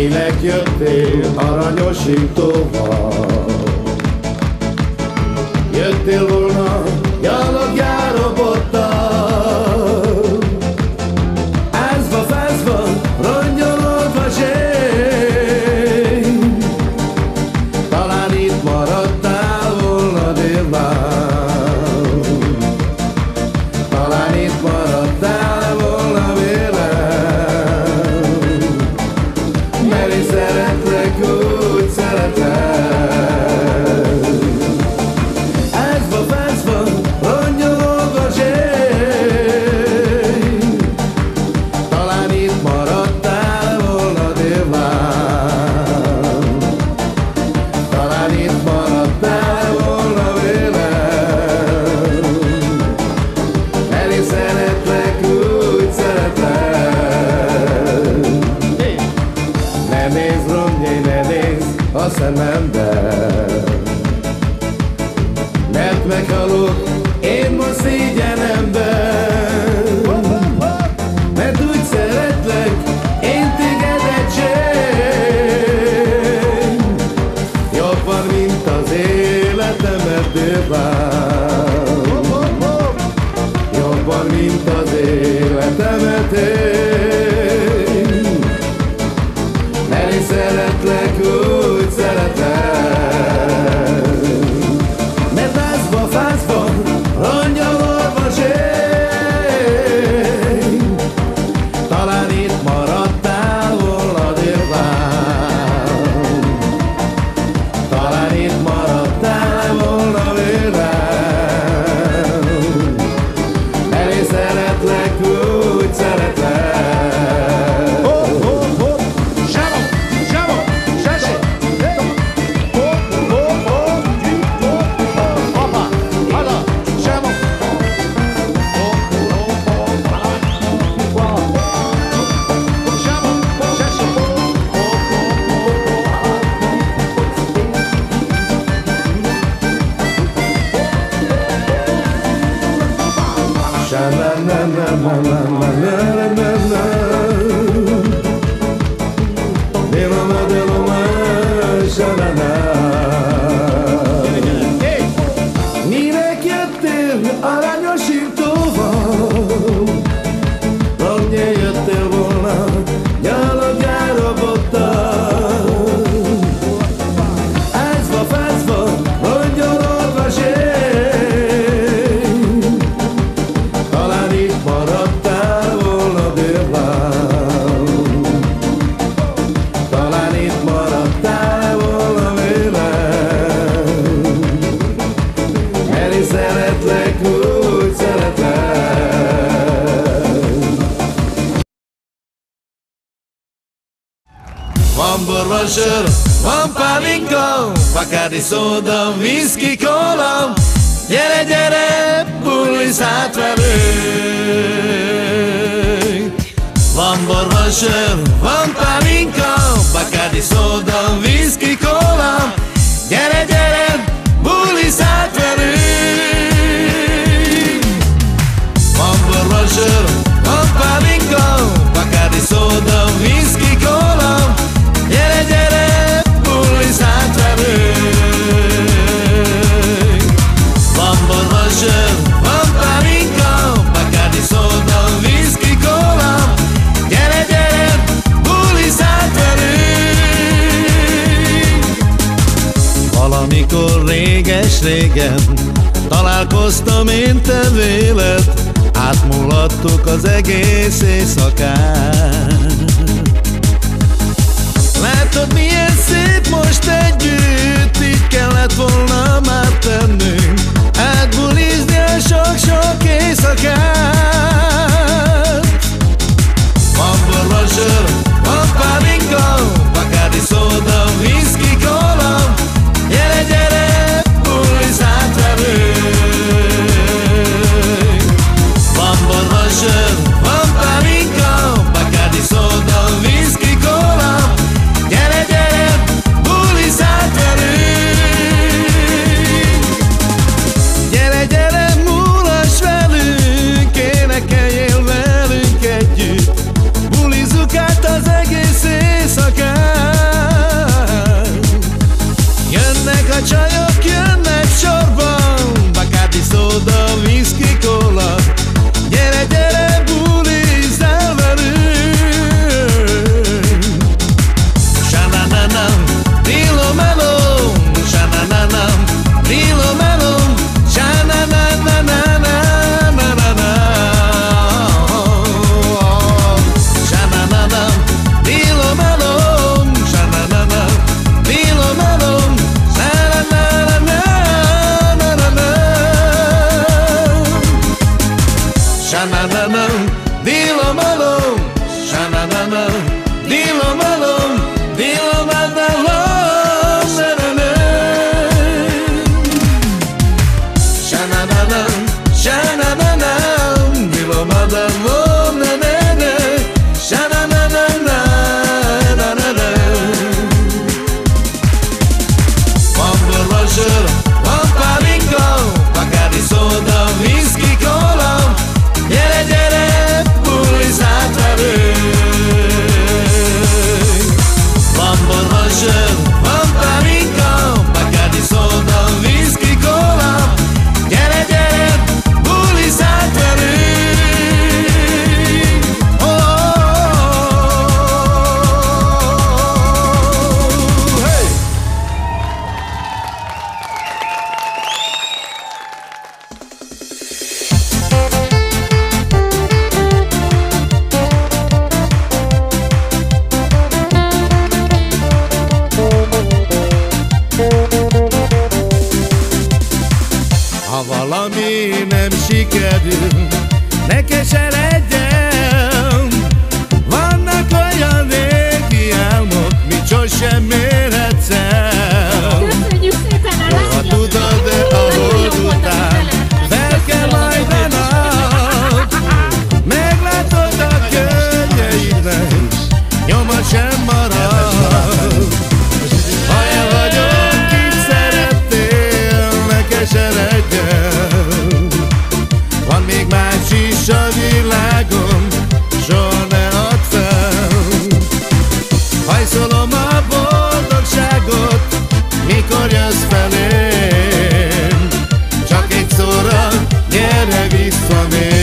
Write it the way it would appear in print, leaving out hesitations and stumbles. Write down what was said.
Minek jöttél aranyosítóval? Jöttél volna gyalogjára bottal, ázva-fázva, rongyolódva zsén. Talán itt maradtál volna délben, talán itt maradtál volna vélem, mert én szeretlek, úgy szeretlek. Ázva-fázva, rongyolódva zsén. Talán itt maradtál volna délben, talán itt maradtál volna vélem, mert én szeretlek, úgy szeretlek. Ne nézz, Romnyi, ne nézz a szemembe, mert meghalok én most szégyenemben, mert úgy szeretlek én téged egység. Jobb van, mint az életemet délben, jobb van, mint az életemet én, mert én szeretlek, úgy szeretlek. Mert ázva-fázva, rongyolódva zsén. Talán itt maradtál volna délben, talán itt maradtál volna vélem, mert én szeretlek, úgy szeretlek. Minek jöttél aranyosítóval? Romnyi, jöttél volna gyalogjára bottal, ázva-fázva, rongyolódva zsén. Talán itt maradtál volna délben, talán itt maradtál volna vélem, mert én szeretlek, úgy szeretlek. Van bor, van sör, van pálinka, Bacardi szóda, whisky, kóla. Gyere, gyere, bulisz hát velünk. Van bor, van sör, van pálinka, Bacardi szóda, whisky, kóla. Gyere, gyere, bulisz hát velünk. Van bor, van sör, van pálinka, Bacardi szóda, whisky, kóla. Gyere, gyere, bulisz hát velünk. Van bor, van sör, van pálinka, Bacardi szóda, whisky, kóla. Gyere, gyere, bulisz hát velünk. Valamikor réges-régen találkoztam én te véled, átmulattuk az egész éjszakát. Látod, milyen szép most együtt, így kellett volna már tennünk, átbulizni a sok-sok éjszakát. Van bor, van sör, van pálinka, Bacardi szóda, whisky, kóla. Gyere, gyere, bulisz hát velünk. Van bor, van sör, van pálinka, Bacardi szóda, valami nem sikerül, ne keseredjen. Vannak olyan régi álmok, mit sosem érhetsz el. Köszönjük szépen a Ha tudod, a hold után fel kell majd a nap, meglátod a könnyeiddnek, nyoma sem marad. Ha elhagyod, kit szerettél, ne keseredjen. Van még más is a világon, soha ne add fel. Hajszolom a boldogságot, mikor jössz felém, csak egy szóra gyere vissza még.